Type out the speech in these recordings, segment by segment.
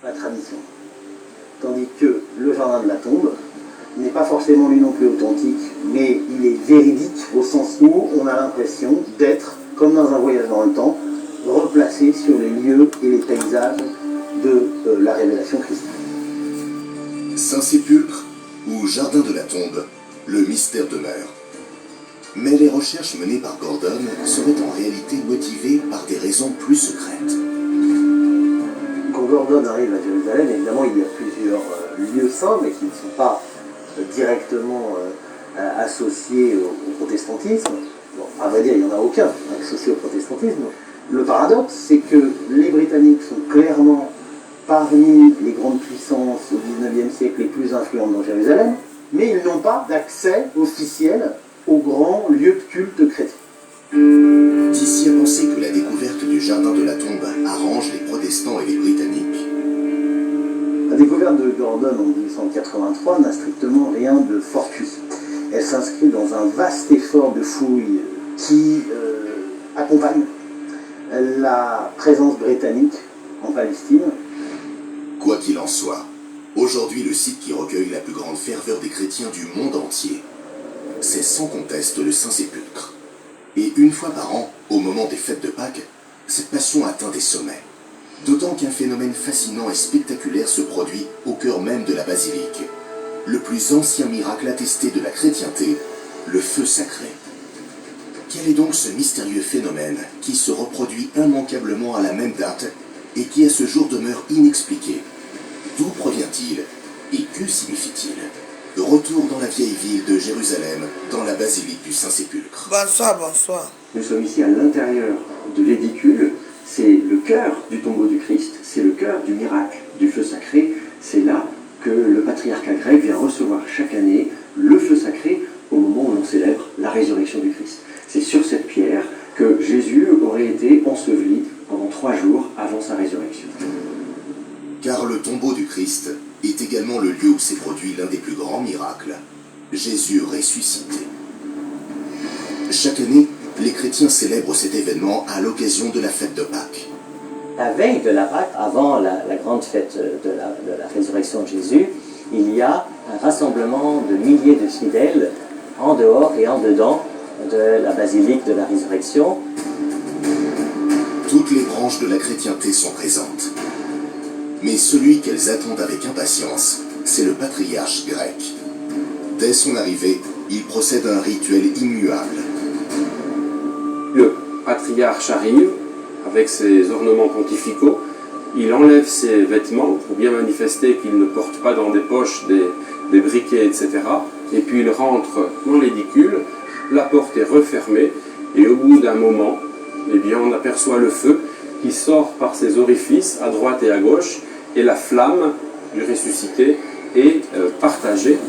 la tradition. Tandis que le jardin de la tombe n'est pas forcément lui non plus authentique, mais il est véridique au sens où on a l'impression d'être, comme dans un voyage dans le temps, replacé sur les lieux et les paysages de la révélation chrétienne. Saint-Sépulcre ou Jardin de la Tombe, le mystère demeure. Mais les recherches menées par Gordon seraient en réalité motivées par des raisons plus secrètes. Quand Gordon arrive à Jérusalem, évidemment, il y a plusieurs lieux saints, mais qui ne sont pas directement associés au protestantisme. Bon, à vrai dire, il n'y en a aucun associé au protestantisme. Le paradoxe, c'est que les Britanniques sont clairement parmi les grandes puissances au XIXe siècle les plus influentes dans Jérusalem, mais ils n'ont pas d'accès officiel aux grands lieux de culte chrétiens. D'ici à penser que la découverte du Jardin de la Tombe arrange les protestants et les Britanniques. La découverte de Gordon en 1883 n'a strictement rien de fortuit. Elle s'inscrit dans un vaste effort de fouille qui accompagne la présence britannique en Palestine. Quoi qu'il en soit, aujourd'hui le site qui recueille la plus grande ferveur des chrétiens du monde entier, c'est sans conteste le Saint-Sépulcre. Et une fois par an, au moment des fêtes de Pâques, cette passion atteint des sommets. D'autant qu'un phénomène fascinant et spectaculaire se produit au cœur même de la basilique. Le plus ancien miracle attesté de la chrétienté, le feu sacré. Quel est donc ce mystérieux phénomène qui se reproduit immanquablement à la même date et qui à ce jour demeure inexpliqué? D'où provient-il et que signifie-t-il? Retour dans la vieille ville de Jérusalem, dans la basilique du Saint-Sépulcre. Bonsoir, bonsoir. Nous sommes ici à l'intérieur de l'édicule. C'est le cœur du tombeau du Christ, c'est le cœur du miracle du feu sacré. C'est là que le patriarcat grec vient recevoir chaque année le feu sacré au moment où l'on célèbre la résurrection du Christ. C'est sur cette pierre que Jésus aurait été enseveli pendant 3 jours avant sa résurrection. Car le tombeau du Christ est également le lieu où s'est produit l'un des plus grands miracles, Jésus ressuscité. Chaque année, les chrétiens célèbrent cet événement à l'occasion de la fête de Pâques. La veille de la Pâques, avant la grande fête de la résurrection de Jésus, il y a un rassemblement de milliers de fidèles en dehors et en dedans de la basilique de la résurrection. Toutes les branches de la chrétienté sont présentes. Mais celui qu'elles attendent avec impatience, c'est le patriarche grec. Dès son arrivée, il procède à un rituel immuable. Le patriarche arrive avec ses ornements pontificaux, il enlève ses vêtements pour bien manifester qu'il ne porte pas dans des poches des briquets, etc. Et puis il rentre dans l'édicule, la porte est refermée, et au bout d'un moment, eh bien, on aperçoit le feu qui sort par ses orifices à droite et à gauche, et la flamme du ressuscité est partagée.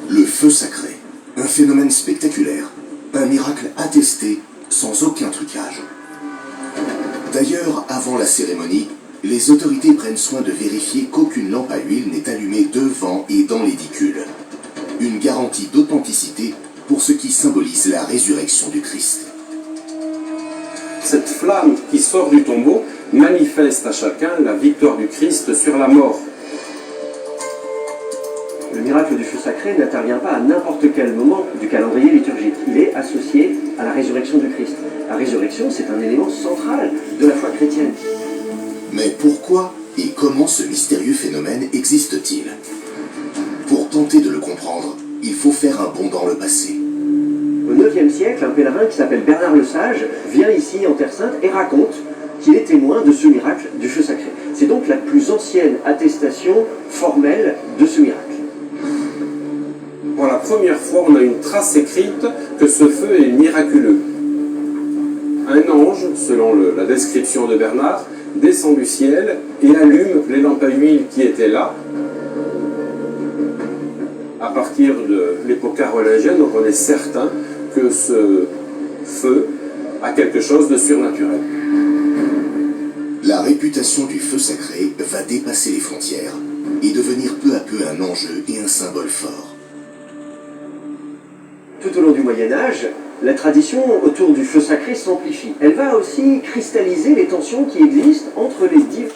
Le feu sacré, un phénomène spectaculaire, un miracle attesté sans aucun trucage. D'ailleurs, avant la cérémonie, les autorités prennent soin de vérifier qu'aucune lampe à huile n'est allumée devant et dans l'édicule. Une garantie d'authenticité pour ce qui symbolise la résurrection du Christ. Cette flamme qui sort du tombeau manifeste à chacun la victoire du Christ sur la mort. Le miracle du feu sacré n'intervient pas à n'importe quel moment du calendrier liturgique. Il est associé à la résurrection du Christ. La résurrection, c'est un élément central de la foi chrétienne. Mais pourquoi et comment ce mystérieux phénomène existe-t-il? Pour tenter de le comprendre, il faut faire un bond dans le passé. Au IXe siècle, un pèlerin qui s'appelle Bernard le Sage vient ici en Terre Sainte et raconte qu'il est témoin de ce miracle du feu sacré. C'est donc la plus ancienne attestation formelle de ce miracle. Pour la première fois, on a une trace écrite que ce feu est miraculeux. Un ange, selon la description de Bernard, descend du ciel et allume les lampes à huile qui étaient là. À partir de l'époque carolingienne, donc on est certain que ce feu a quelque chose de surnaturel. La réputation du feu sacré va dépasser les frontières et devenir peu à peu un enjeu et un symbole fort. Tout au long du Moyen-Âge, la tradition autour du feu sacré s'amplifie. Elle va aussi cristalliser les tensions qui existent entre les divers.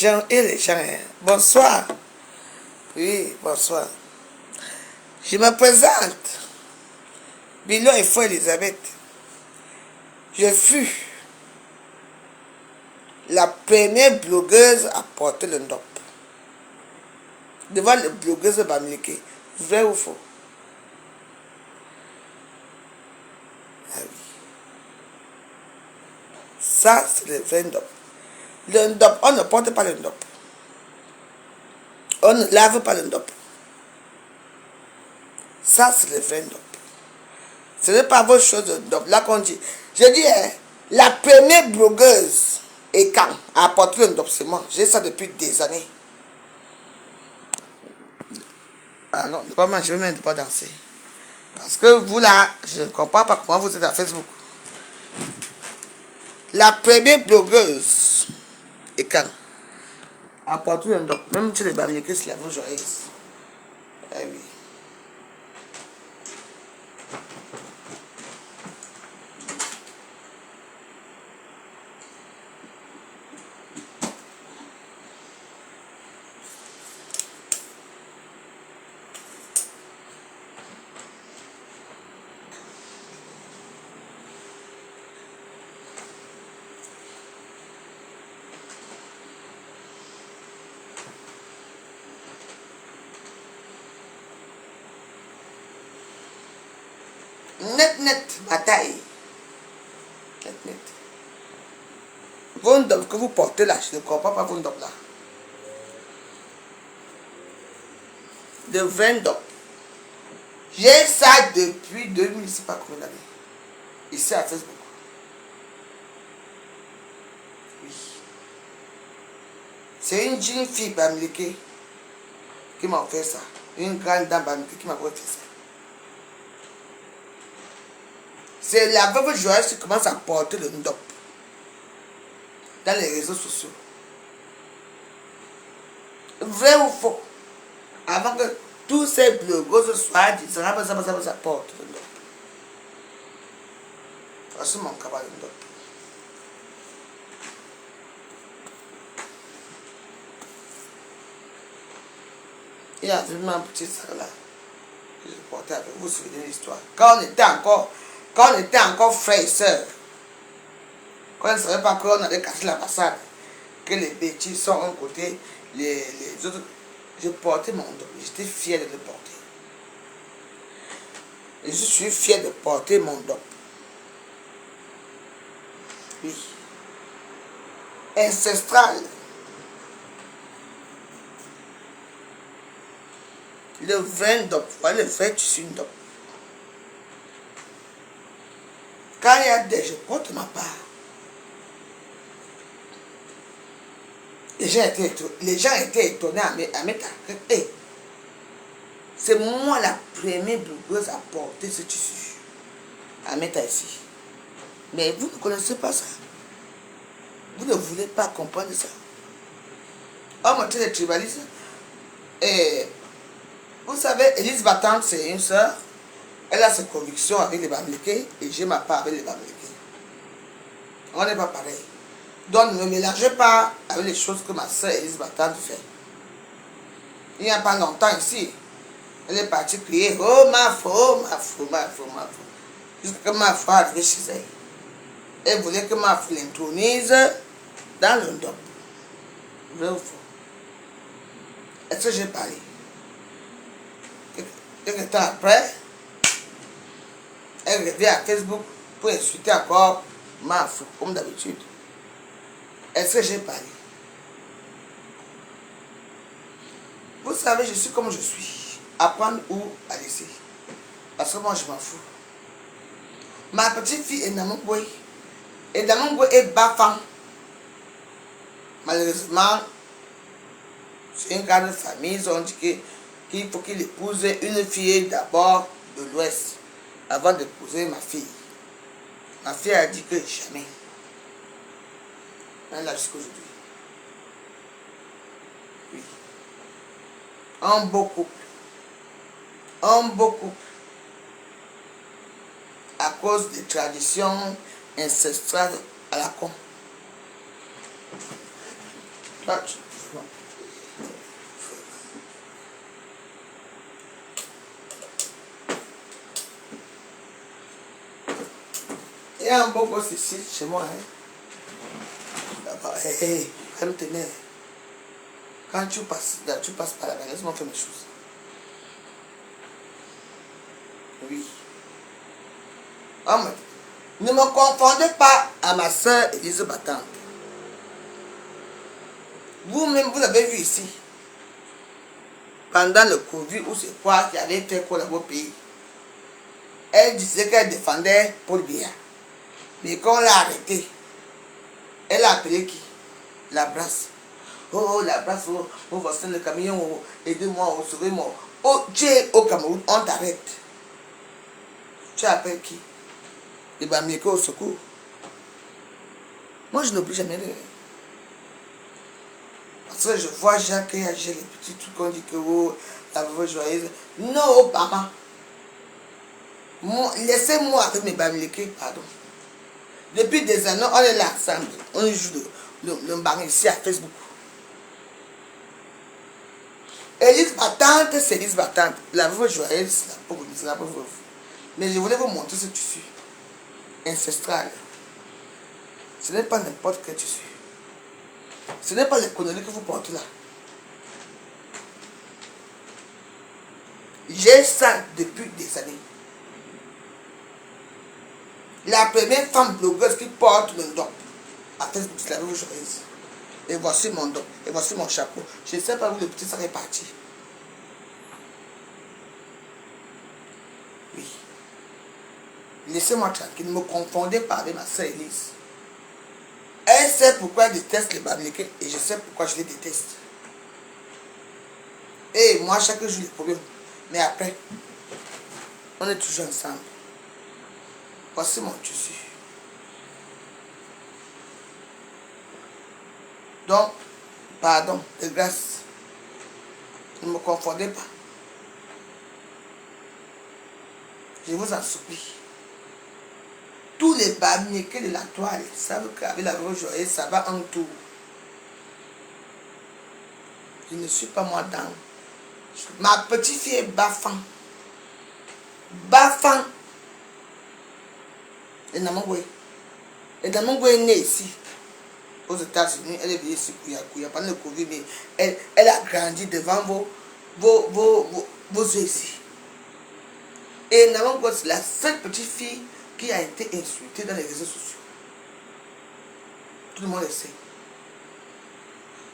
gens, hein. Bonsoir. Oui, bonsoir. Je me présente. Bilo et Fou Elisabeth. Je fus la première blogueuse à porter le ndop. Devant les blogueuses bamileke. Vrai ou faux? Ah oui. Ça, c'est le vrai ndop. Le ndop, on ne porte pas le ndop. On ne lave pas le ndop. Ça, c'est le vrai ndop. Ce n'est pas vos choses de ndop. Là qu'on dit. Je dis, hein, la première blogueuse et quand a apporté le ndop, c'est moi. J'ai ça depuis des années. Ah non, pas moi, je ne vais même pas danser. Parce que vous là, je ne comprends pas comment vous êtes à Facebook. La première blogueuse et quand a apporté le ndop, même si les bamileke se lavent joyeuse. Eh oui. Net, bataille. Net. Vos ndop que vous portez là, je ne comprends pas vos ndop là. De 20 ndop. J'ai ça depuis 2000, je ne sais pas combien d'années. Ici à Facebook. Oui. C'est une jeune fille bamileke qui m'a fait ça. Une grande dame bamileke qui m'a fait ça. C'est la veuve joyeuse qui commence à porter le ndop dans les réseaux sociaux. Vrai ou faux? Avant que tous ces blogueuses soient dit, ça porte le ndop. Voici mon cabal de ndop. Il y a vraiment un petit sac là que je portais avec vous, vous souvenez l'histoire. Quand on était encore frères et sœurs, quand on ne savait pas qu'on allait casser la façade, que les bêtises sont d'un côté, les autres, je portais mon ndop, j'étais fier de le porter. Et je suis fier de porter mon ndop. Oui. Ancestral. Le vrai ndop, voilà le vrai tissu ndop. Quand il y a des, je porte ma part. Les gens étaient étonnés à mettre hey, c'est moi la première blogueuse à porter ce tissu. À mettre ici. Mais vous ne connaissez pas ça. Vous ne voulez pas comprendre ça. On me traite de tribalisme. Et vous savez, Élise Battante, c'est une sœur. Elle a ses convictions avec les bamileke et j'ai ma part avec les bamileke. On n'est pas pareil. Donc ne me mélangez pas avec les choses que ma soeur Élise Battante fait. Il n'y a pas longtemps ici, elle est partie crier « Oh ma fou, ma fou, ma fou, ma fou ». Jusqu'à que ma fou arrive chez elle. Elle voulait que ma fou l'intronise dans le ndop. Vrai ou faux? Est-ce que j'ai parlé? Quelques temps après, elle revient à Facebook pour insulter encore ma fou, comme d'habitude. Est-ce que j'ai parlé? Vous savez, je suis comme je suis. Apprendre ou à laisser. Parce que moi, je m'en fous. Ma petite fille est Namongwe. Et Namongwe est Bafang. Malheureusement, c'est une grande famille. Ils ont dit qu'il faut qu'il épouse une fille d'abord de l'Ouest avant d'épouser ma fille. Ma fille a dit que jamais. Elle a jusqu'aujourd'hui. Oui. Un beau couple. Un beau couple. À cause des traditions ancestrales à la con. Il y a un beau gosse ici, chez moi. Hein. Hé, me tenir. Quand tu passes par là-bas, laisse-moi faire mes choses. Oui. Oh, ne me confondez pas à ma soeur Élise Batante. Vous-même, vous l'avez vu ici. Pendant le Covid, où c'est quoi qui avait fait quoi dans vos pays. Elle disait qu'elle défendait Paul Biya. Mais quand on l'a arrêté, elle a appelé qui? La Brasse. Oh, la Brasse, oh, voici le camion, oh, aidez-moi, oh, sauvez-moi. Oh, tu es au Cameroun, on t'arrête. Tu appelles qui? Les Bamileke au secours. Moi, je n'oublie jamais de... Parce que je vois Jacques et j'ai les petits trucs qu'on dit que oh, la veuve joyeuse. Non, maman. Laissez-moi avec mes Bamileke, pardon. Depuis des années, on est là ensemble. On joue le bang ici à Facebook. Élise Batante, c'est Élise Batante. La veuve joyeuse, c'est la pauvre, c'est la pauvre veuve. Mais je voulais vous montrer ce tissu ancestral. Ce n'est pas n'importe quel tissu. Ce n'est pas les conneries que vous portez là. J'ai ça depuis des années. La première femme blogueuse qui porte mon don à Facebook, c'est la veuve joyeuse. Et voici mon don. Et voici mon chapeau. Je ne sais pas où le petit ça est parti. Oui. Laissez-moi tranquille. Ne me confondez pas avec ma soeur Élise. Elle sait pourquoi elle déteste les Bamileke et je sais pourquoi je les déteste. Et moi, chaque jour, les problèmes. Mais après, on est toujours ensemble. Voici mon tissu. Donc, pardon, de grâce, ne me confondez pas. Je vous en supplie. Tous les Bamileke de la toile savent qu'avec la veuve joyeuse, ça va en tour. Je ne suis pas moi dans. Ma petite fille est Bafan. Bafan. Et Namangwe. Et Namangwe est née ici. Aux États-Unis, elle est venue ici pendant le Covid, mais elle a grandi devant vos yeux ici. Et Namangwe, c'est la seule petite fille qui a été insultée dans les réseaux sociaux. Tout le monde le sait.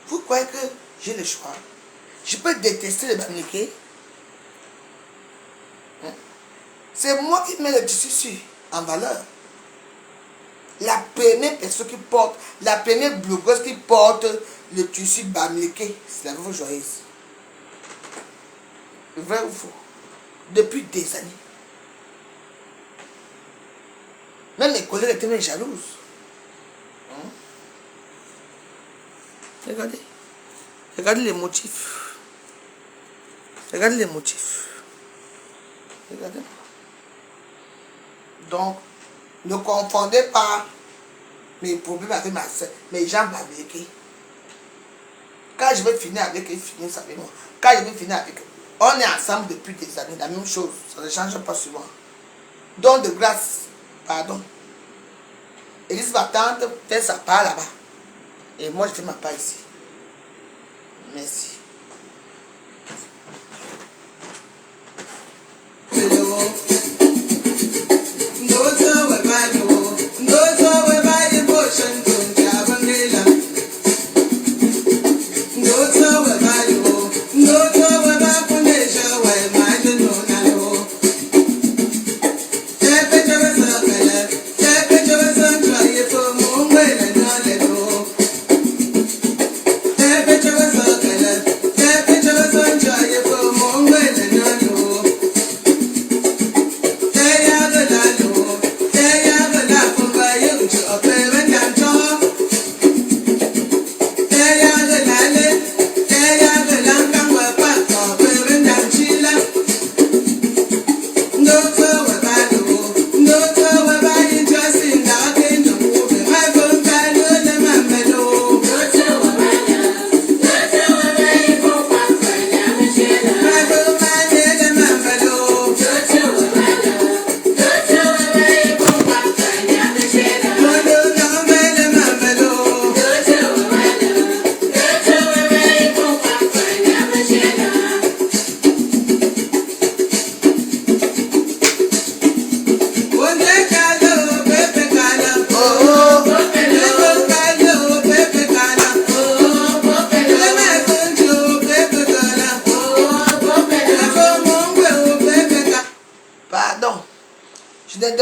Vous croyez que j'ai le choix? Je peux détester les Bamileke. C'est moi qui mets le tissu en valeur. La première personne qui porte, la première blogueuse qui porte le tissu Bamileke, c'est la veuve joyeuse. Vrai ou faux? Depuis des années. Même mes collègues étaient même jalouses. Regardez. Regardez les motifs. Regardez les motifs. Regardez. Donc, ne confondez pas mes problèmes avec ma soeur, mes gens Bamileke. Quand je vais finir avec eux, finir avec moi. Quand je vais finir avec eux, on est ensemble depuis des années, la même chose. Ça ne change pas souvent. Donc, de grâce, pardon. Élise Batante fait sa part là-bas. Et moi, je fais ma part ici. Merci.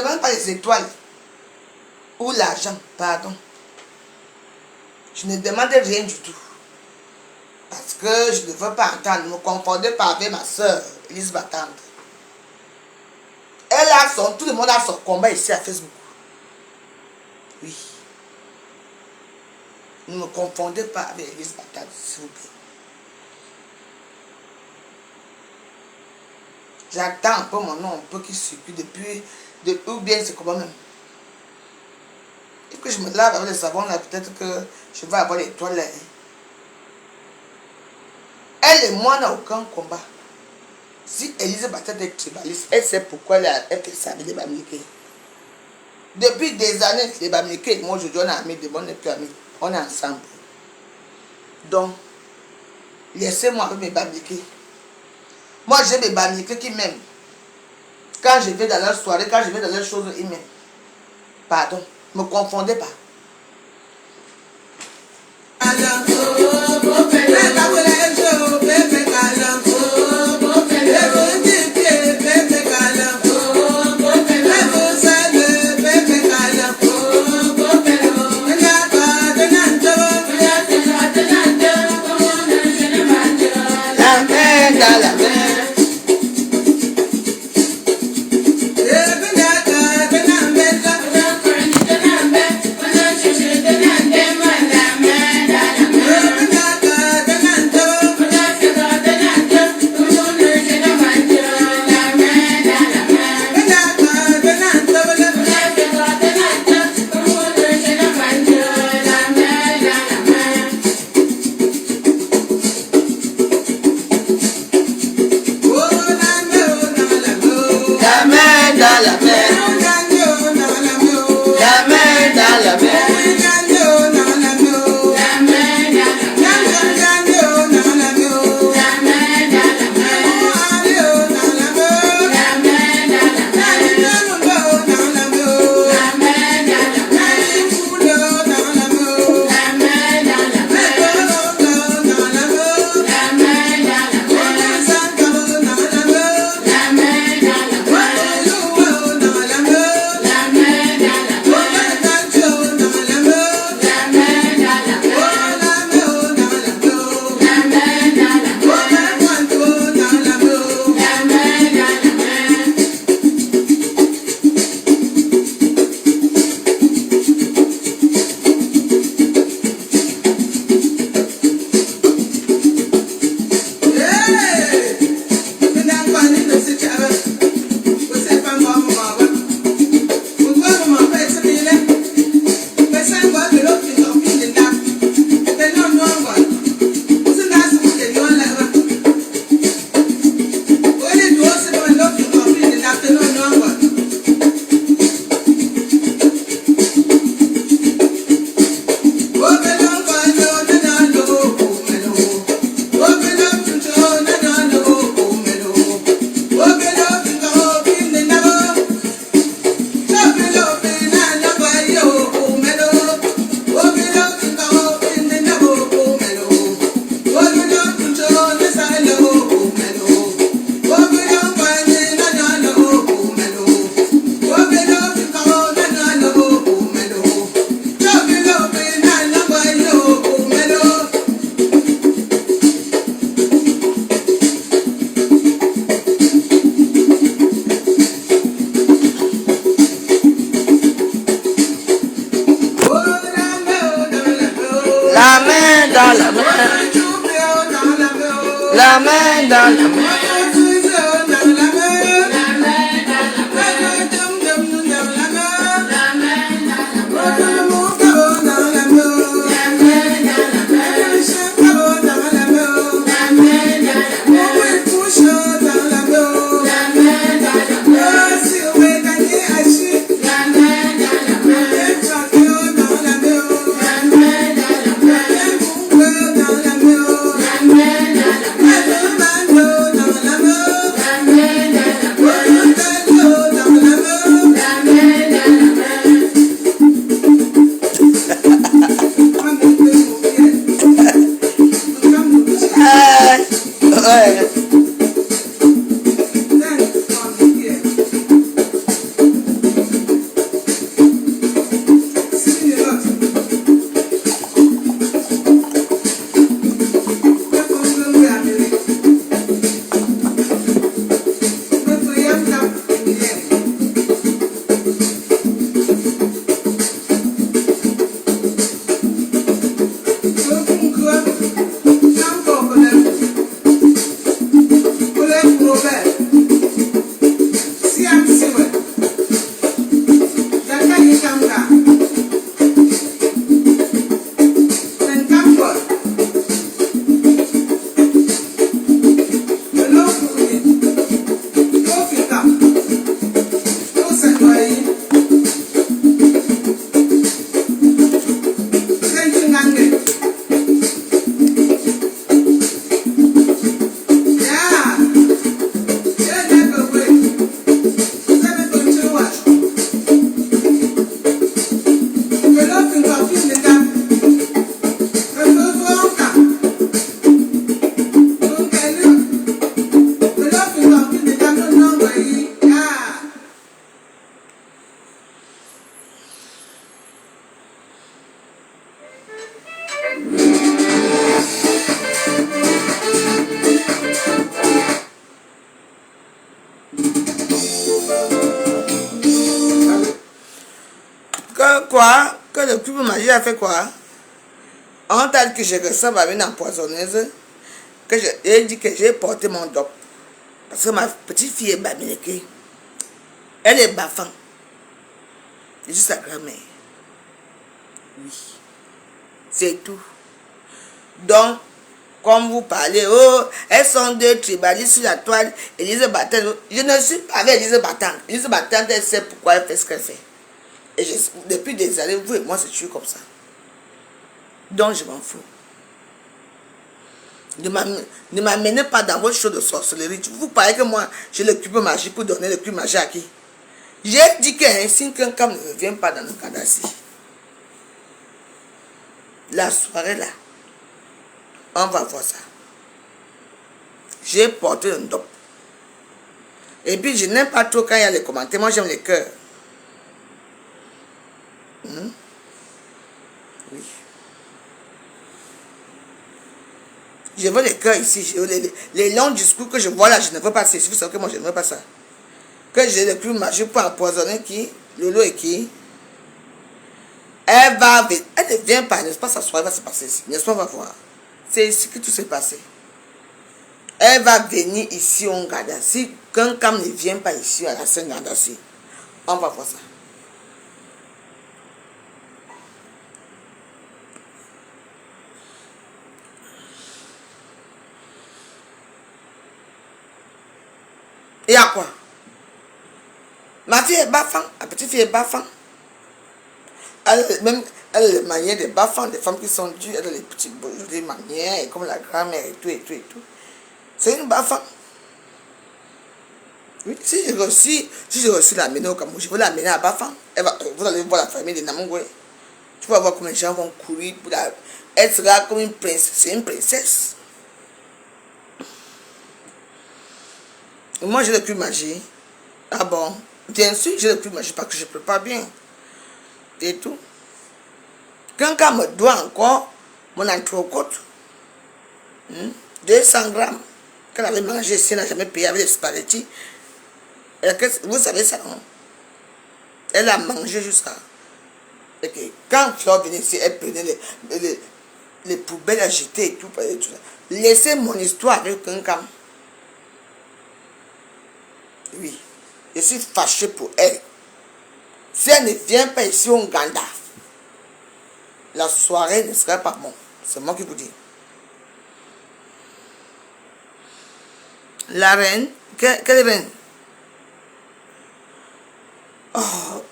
demande pas les étoiles ou l'argent, pardon. Je ne demande rien du tout. Parce que je ne veux pas entendre. Ne me confondez pas avec ma soeur, Elise Batande. Elle a son, tout le monde a son combat ici à Facebook. Oui. Ne me confondez pas avec Elise Batande, s'il vous plaît. J'attends un peu mon nom, un peu qui circule depuis, ou bien c'est comment même. Et que je me lave avec le savon là, peut-être que je vais avoir les toilettes. Elle et moi n'ont aucun combat. Si Elise Batande est tribaliste, elle sait pourquoi elle fait ça avec les Bamileke. Depuis des années, les Bamileke, moi aujourd'hui on est amis, on n'est plus amis, on est ensemble. Donc, laissez-moi avec mes Bamileke. Moi j'ai mes Bamileke qui m'aiment. Quand je vais dans leur soirée, quand je vais dans leurs choses, ils m'aiment. Pardon, ne me confondez pas. La main dans la main. Que le cube magique a fait quoi? En tant que je ressemble à une empoisonneuse, que j'ai dit que j'ai porté mon dop. Parce que ma petite fille est bamileke. Elle est bafan. C'est juste sa grand-mère. Oui. C'est tout. Donc, comme vous parlez, oh, elles sont deux tribalistes sur la toile, Élise Battante. Je ne suis pas avec Élise Battante. Élise Battante, elle sait pourquoi elle fait ce qu'elle fait. Et depuis des années, vous et moi, c'est toujours comme ça. Donc, je m'en fous. Ne m'amenez pas dans votre show de sorcellerie. Vous parlez que moi, j'ai le cube magique pour donner le cube magique à qui? J'ai dit qu'ainsi qu'un cam ne revient pas dans le cadassi. La soirée là, on va voir ça. J'ai porté un dop. Et puis je n'aime pas trop quand il y a les commentaires. Moi j'aime les cœurs. Oui. Je veux les cœurs ici. Je veux les longs discours que je vois là, je ne veux pas ça. Vous savez que moi je ne veux pas ça. Que j'ai le plus magique pour empoisonner qui? Lolo et qui? Elle ne vient pas, n'est-ce pas, sa soirée va se passer ici. N'est-ce pas, on va voir. C'est ici que tout s'est passé. Elle va venir ici au Ngandassi. Quand Cam ne vient pas ici à la scène Ngandassi, on va voir ça. Et à quoi? Ma fille est baffant, ma petite fille est baffant. Elle a les manières des baffants, des femmes qui sont dures, elle a les petites des manières, comme la grand-mère et tout, et tout, et tout. C'est une baffant. Oui, si je reçus l'amener au Cameroun, je veux l'amener à Bafang. Vous allez voir la famille de Namongwe. Tu vas voir comment les gens vont courir pour la... Elle sera comme une princesse, c'est une princesse. Et moi j'ai le cul magique. Ah bon? Bien sûr j'ai le cul magique parce que je ne peux pas bien. Et tout. Quelqu'un me doit encore mon entrecôte. 200 grammes. Quand elle avait mangé ici, elle n'a jamais payé avec les spaghettis. Vous savez ça, non? Elle a mangé jusqu'à... Quand Flore venait ici, elle prenait les poubelles à jeter et tout. Laissez mon histoire avec quelqu'un. Oui. Je suis fâché pour elle. Si elle ne vient pas ici au Nganda, la soirée ne sera pas bon. C'est moi qui vous dis. La reine, quelle reine? Oh,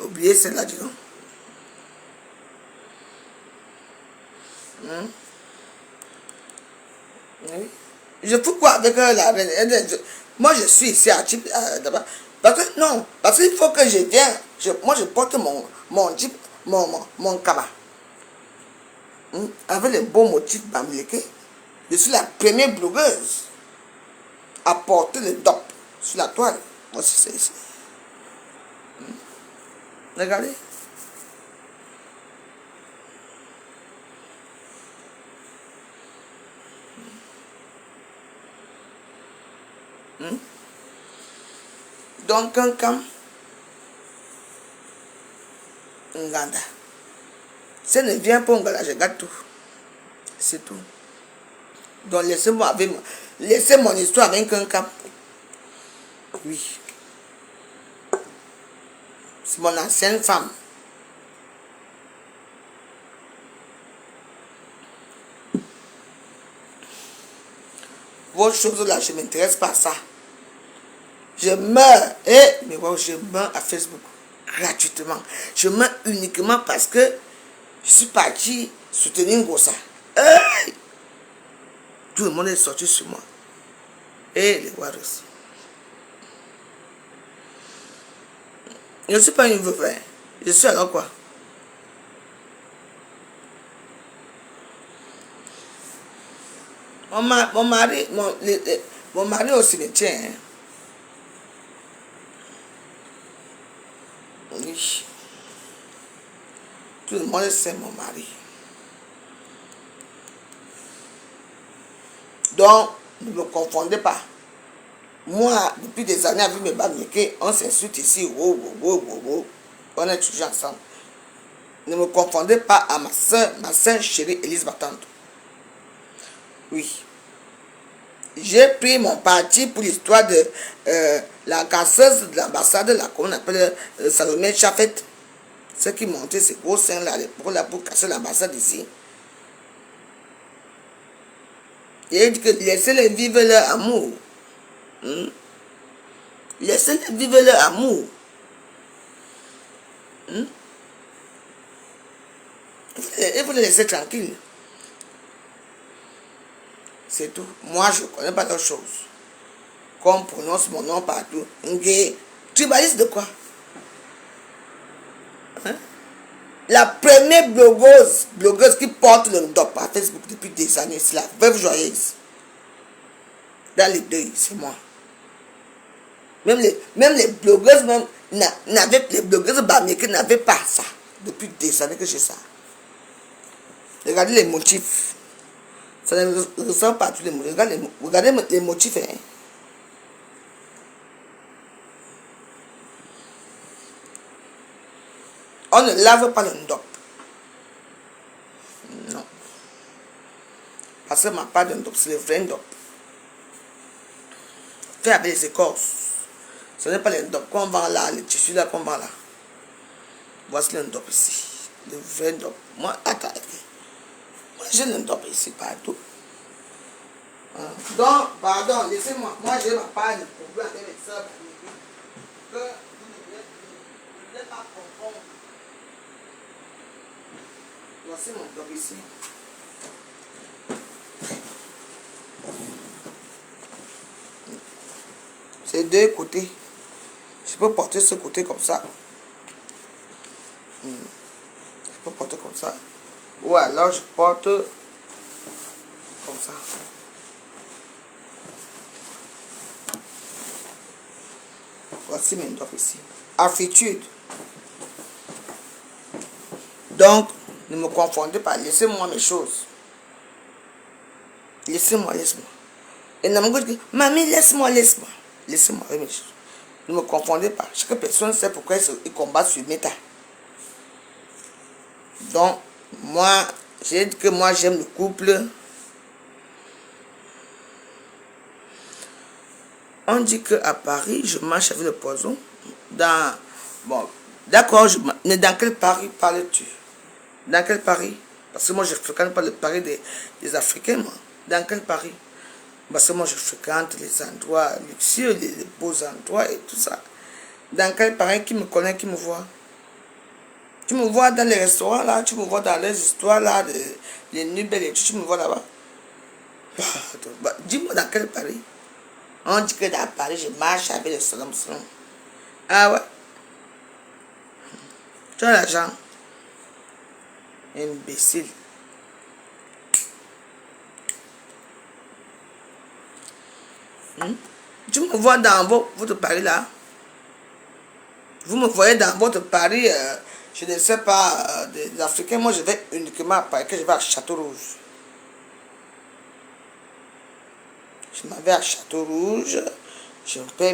oubliez celle-là, dis donc. Oui. Je fous quoi avec la reine? Moi, je suis ici à Jeep d'abord. Parce que, non, parce qu'il faut que je vienne. Moi, je porte mon Jeep, mon cabas. Avec les beaux motifs bamileke. Je suis la première blogueuse à porter le dop sur la toile. Moi, c'est ici. Regardez. Donc, un camp, Nganda. Si elle ne vient pas au Nganda, je garde tout. C'est tout. Donc, laissez mon histoire avec un camp. Oui. C'est mon ancienne femme. Vos choses là, je ne m'intéresse pas à ça. Je meurs, mais bon, je meurs à Facebook gratuitement. Je meurs uniquement parce que je suis parti soutenir Ngossa. Tout le monde est sorti sur moi. Et les Warriors. Je ne suis pas une veuve. Je suis alors quoi? Mon mari au cimetière. Hein. Oui. Tout le monde sait mon mari. Donc, ne me confondez pas. Moi, depuis des années avec mes bamileke, on s'insulte ici. On est toujours ensemble. ne me confondez pas à ma soeur chérie Élise Batante. Oui. J'ai pris mon parti pour l'histoire de la casseuse de l'ambassade, qu'on appelle Salomé Chafet. Ceux qui montaient ces gros seins là, pour casser l'ambassade ici. Et dit que laissez-les vivre leur amour. Laissez-les vivre leur amour. Il faut les laisser tranquilles. C'est tout. Moi, je ne connais pas d'autre chose. Qu'on prononce mon nom partout. Tribaliste de quoi? Hein? La première blogueuse qui porte le ndop à Facebook depuis des années, c'est la veuve joyeuse. Dans les deux, c'est moi. Même les blogueuses, les blogueuses bamèques n'avaient pas ça. Depuis des années que j'ai ça. Regardez les motifs. Ça ne ressemble pas à tous les motifs. Regardez les motifs. Hein. On ne lave pas le ndop. Non. Parce que ma part de ndop, c'est le vrai ndop. Fait avec les écorces. Ce n'est pas le ndop qu'on vend là, les tissus là qu'on vend là. Voici le ndop ici. Le vrai ndop. Moi, attends. Moi, j'ai le ndop ici partout. Donc, pardon, laissez-moi. Moi, j'ai ma part de problème avec ça. Que vous ne devez pas comprendre. Voici mon ndop ici. C'est deux côtés. Je peux porter ce côté comme ça. Je peux porter comme ça. Ou alors je porte comme ça. Voici mes doigts ici. Affitude. Donc, ne me confondez pas. Laissez-moi mes choses. Laissez-moi. Et ne me dites, mamie, laisse-moi. Laissez-moi mes choses. Ne me confondez pas. Chaque personne sait pourquoi il combat sur Meta. Donc, moi, j'ai dit que moi, j'aime le couple. On dit qu'à Paris, je marche avec le poison. Bon, d'accord, mais dans quel Paris parles-tu? Dans quel Paris? Parce que moi, je ne fréquente pas le Paris des Africains, moi. Dans quel Paris? Parce que moi, je fréquente les endroits luxueux, les beaux endroits et tout ça. Dans quel Paris? Qui me connaît, qui me voit? Tu me vois dans les restaurants là, tu me vois dans les histoires là, les nuits belles et tout, tu me vois là-bas. Dis-moi dans quel Paris? On dit que dans Paris, je marche avec le salam. Ah ouais? Tu as l'argent? Imbécile. Tu me vois dans votre Paris là? Vous me voyez dans votre Paris, je ne sais pas, des Africains. Moi, je vais uniquement à Paris, que je vais à Château-Rouge. Je m'en vais à Château-Rouge, je paie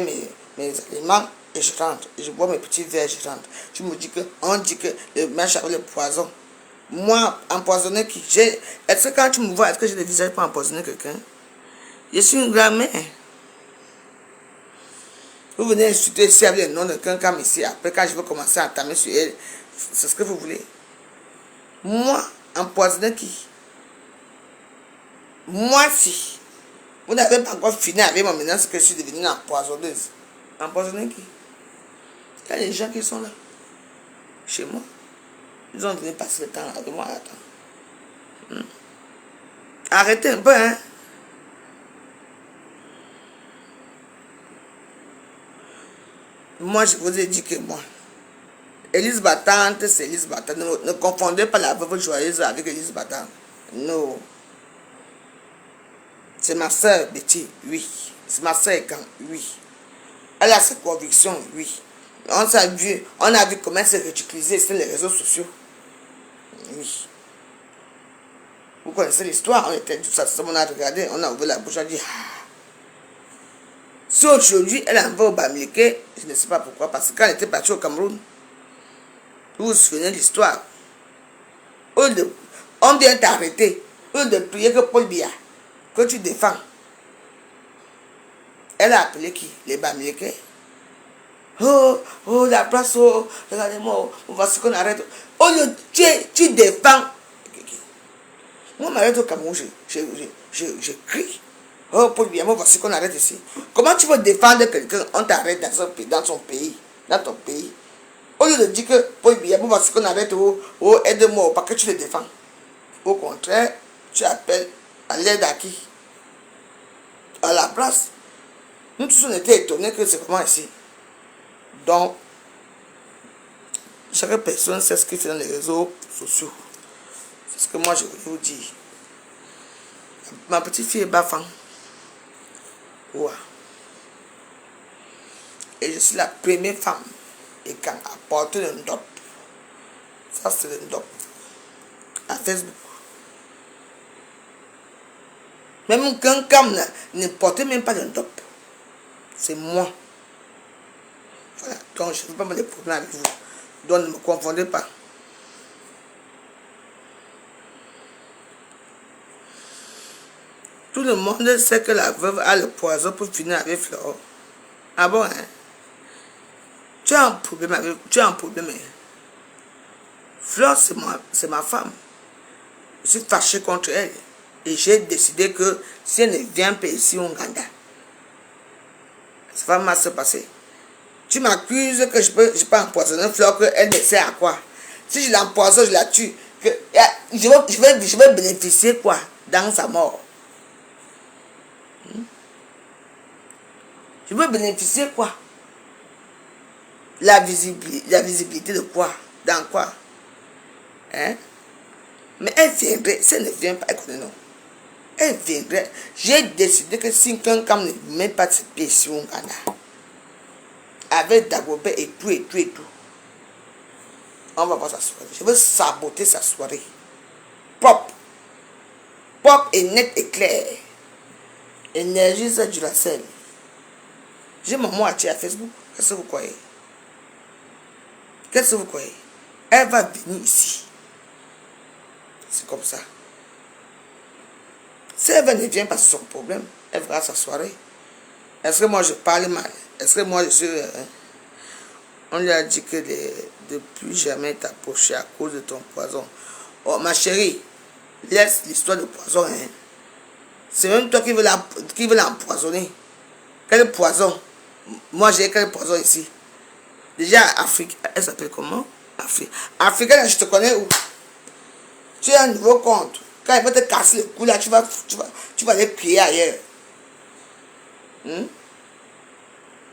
mes aliments et je rentre. Je bois mes petits verres, je rentre. Tu me dis que, on dit que le match avec le poison. Moi, empoisonner qui j'ai. Est-ce que quand tu me vois, est-ce que j'ai le visage pour empoisonner quelqu'un? Je suis une grand-mère. Vous venez insulter ici avec le nom de quelqu'un comme ici. Après, quand je vais commencer à tamer sur elle, c'est ce que vous voulez. Moi, empoisonner qui? Moi, si. Vous n'avez pas encore fini avec moi maintenant, c'est que je suis devenue une empoisonneuse. Empoisonner qui? Il y a des gens qui sont là. Chez moi. Ils ont venu passer le temps avec moi. Attends. Arrêtez un peu, hein. Moi, je vous ai dit que moi, Élise Batante, c'est Élise Batante. Ne confondez pas la veuve joyeuse avec Élise Batante. Non. C'est ma soeur Betty, oui. C'est ma soeur Ekan, oui. Elle a ses convictions, oui. On a vu comment elle s'est ridiculisée sur les réseaux sociaux. Oui. Vous connaissez l'histoire, on était tout ça, on a regardé, on a ouvert la bouche, on a dit, ah. Si aujourd'hui, elle en va au Bamileke, je ne sais pas pourquoi, parce que quand elle était partie au Cameroun, vous vous souvenez de l'histoire. On vient t'arrêter. Au lieu de prier que Paul Biya, que tu défends. Elle a appelé qui? Les Bamileke. Oh, oh, la place, oh, regardez-moi, on va ce qu'on arrête. Au lieu, tu défends. Moi, m'arrête au Cameroun, je crie. Oh, Paul Biya, voici qu'on arrête ici. Comment tu veux défendre quelqu'un, on t'arrête dans son pays, dans ton pays. Au lieu de dire que Paul Biya, voici qu'on arrête, oh, aide-moi, parce que tu le défends. Au contraire, tu appelles à l'aide à qui? À la place. Nous tous on était étonnés que c'est comment ici. Donc, chaque personne sait ce qu'il fait dans les réseaux sociaux. C'est ce que moi je voulais vous dire. Ma petite fille est Bafang. Ouais. Et je suis la première femme et qui a apporté le ndop. Ça c'est le ndop. À Facebook. Même quand ne portait même pas le ndop. C'est moi. Voilà. Donc je ne veux pas me les problèmes avec vous. Donc ne me confondez pas. Tout le monde sait que la veuve a le poison pour finir avec Flore. Ah bon, hein? Tu as un problème avec... Tu as un problème, hein? Flore, c'est ma femme. Je suis fâché contre elle. Et j'ai décidé que si elle ne vient pas ici au Ouganda, ça va mal se passer. Tu m'accuses que je peux empoisonner Flore, qu'elle ne sait à quoi. Si je l'empoisonne, je la tue. Je vais bénéficier quoi dans sa mort? Je veux bénéficier quoi? La visibilité de quoi? Dans quoi? Hein? Mais elle viendrait, si elle ne vient pas, elle connaît non. Elle viendrait. J'ai décidé que si quelqu'un ne met pas ses pieds sur un Ghana, avec Dagobert et tout, on va pas s'asseoir. Je veux saboter sa soirée. Propre. Propre et net et clair. Énergie, c'est du Duracell. J'ai mon mot à tirer à Facebook. Qu'est-ce que vous croyez? Qu'est-ce que vous croyez? Elle va venir ici. C'est comme ça. Si elle ne vient pas sur son problème, elle fera sa soirée. Est-ce que moi je parle mal? Est-ce que moi je suis... on lui a dit que de plus jamais t'approcher à cause de ton poison. Oh ma chérie, laisse l'histoire de poison. Hein. C'est même toi qui veux l'empoisonner. Quel poison? Moi j'ai quel poison ici? Déjà Afrique, elle s'appelle comment? Africaine, je te connais où? Tu as un nouveau compte. Quand elle va te casser le cou là, tu vas aller crier ailleurs.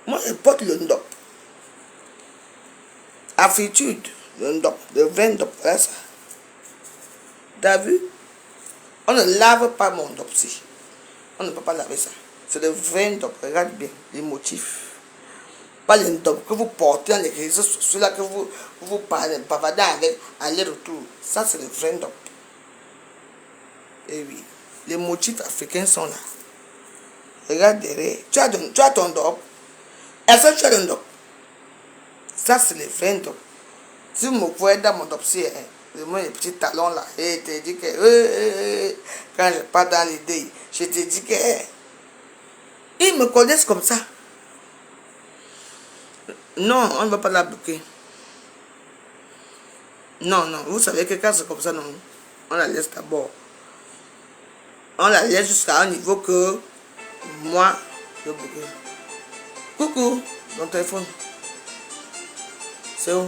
Moi je porte le ndop. Afritude, le ndop, le vin ndop, voilà ça. T'as vu? On ne lave pas mon ndop si. On ne peut pas laver ça. C'est le vin ndop, regarde bien les motifs. Pas le ndop que vous portez dans les réseaux sociaux là, que vous parlez, bavardez avec aller-retour. Ça c'est le vrai ndop. Et oui, les motifs africains sont là. Regarde derrière. Tu as ton ndop. Est-ce que tu as le ndop? Ça c'est le vrai ndop. Si vous me voyez dans mon ndop, c'est les petits talons là. Et je te dis que quand je pars dans l'idée, je te dis que ils me connaissent comme ça. Non, on ne va pas la bloquer. Non, vous savez que quand c'est comme ça, non, on la laisse d'abord. On la laisse jusqu'à un niveau que moi, je bloque. Coucou, ton téléphone. C'est où?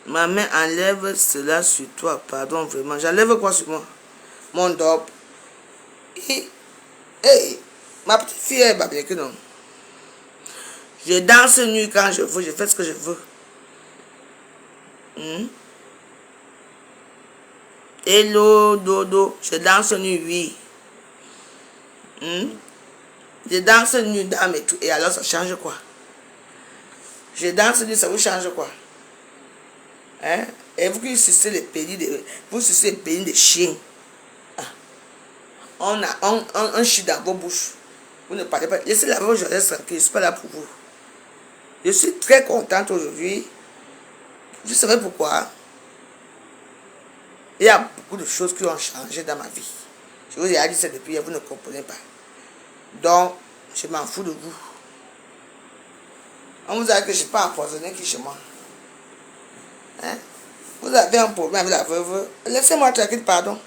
Ma main enlève cela sur toi. Pardon, vraiment. J'enlève quoi sur moi? Mon dop. Ma petite fille est bablique, non. Je danse nu quand je veux. Je fais ce que je veux. Hello, dodo. Je danse nu, oui. Je danse nu dans mes trucs. Et alors, ça change quoi? Je danse nu, ça vous change quoi? Hein? Et vous qui sucez les pays vous sucez les pays de chiens. Ah. On chie dans vos bouches. Vous ne parlez pas. Laissez la voix Joseph tranquille, je ne suis pas là pour vous. Je suis très contente aujourd'hui. Vous savez pourquoi? Il y a beaucoup de choses qui ont changé dans ma vie. Je vous ai dit ça depuis, vous ne comprenez pas. Donc, je m'en fous de vous. On vous a dit que je ne suis pas empoisonné qui chez moi. Hein? Vous avez un problème avec la veuve. Laissez-moi tranquille, pardon.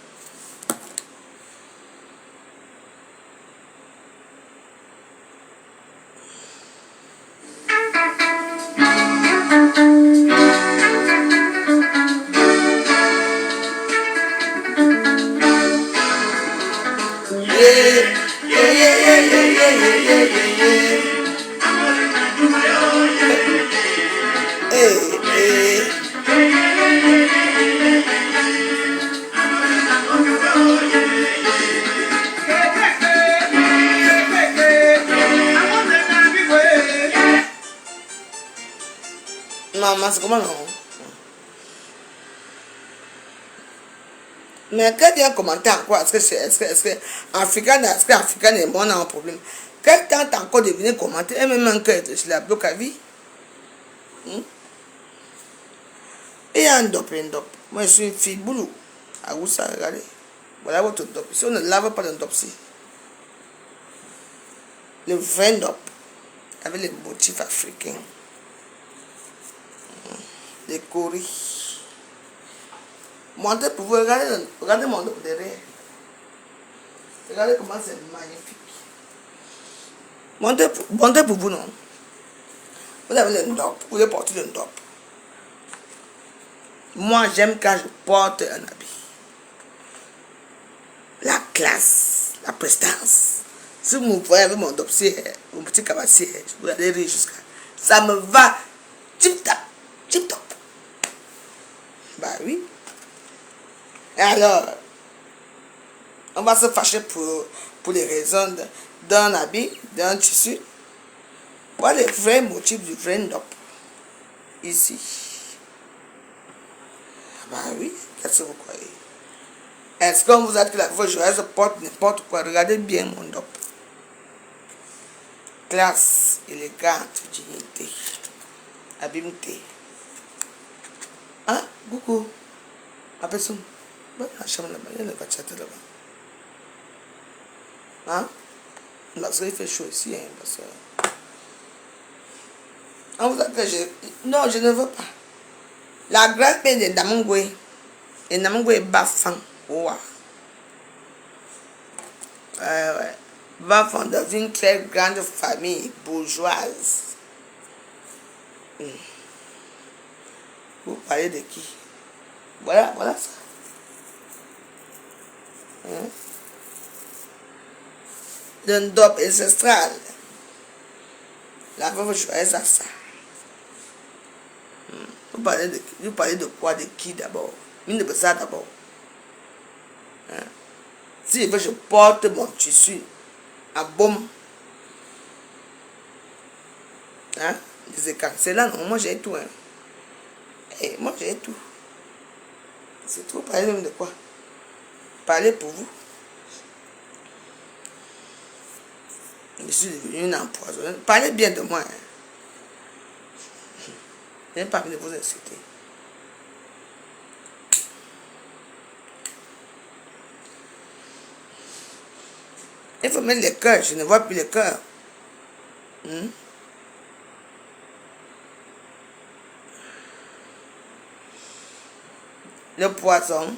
Maman, c'est comment non? Mais quand il y a un commentaire quoi, est-ce que Africain et moi on a un problème? Quel temps t'as encore de venir commenter? Et même un cœur, je la bloque à vie. Et il y a un dop. Moi je suis une fille boulot. À où ça, regardez. Voilà votre dop. Si on ne lave pas le dop, si. Le vrai dop. Avec les motifs africains. Les coris. Montez pour vous, regardez mon dos derrière. Regardez comment c'est magnifique. Montez pour vous, non? Vous avez le top, vous voulez porter le top. Moi, j'aime quand je porte un habit. La classe, la prestance. Si vous me voyez avec mon dossier, mon petit cabassier, vous allez rire jusqu'à. Ça me va. Tip-top. Tip-top. Bah oui. Et alors, on va se fâcher pour les raisons d'un habit, d'un tissu. Voilà les vrais motifs du vrai ndop. Ici. Bah oui, qu'est-ce que vous croyez? Est-ce qu'on vous a dit que la voix joyeuse porte n'importe quoi? Regardez bien mon ndop. Classe, élégante, dignité, habileté. Hein? Coucou. Appelle ça. La chambre là-bas, il y a le bachata là-bas. Hein? Parce qu'il fait chaud ici, hein, parce que... On vous a dit que non, je ne veux pas. La grand-mère de Namungwe, et Namungwe Bafang, ouah. Ouais. Bafang dans une très grande famille bourgeoise. Vous parlez de qui? Voilà ça. D'un dop ancestral. La veuve joyeuse à ça. Vous parlez de quoi? De qui d'abord? Une de ça d'abord. Si je porte mon tissu à bombe. C'est là, non, moi j'ai tout. Et moi j'ai tout. C'est trop parler même de quoi? Parler pour vous. Je suis devenu une empoisonneuse. Parlez bien de moi. Je n'ai pas envie de vous insulter. Il faut mettre les cœurs. Je ne vois plus les cœurs. Le poisson.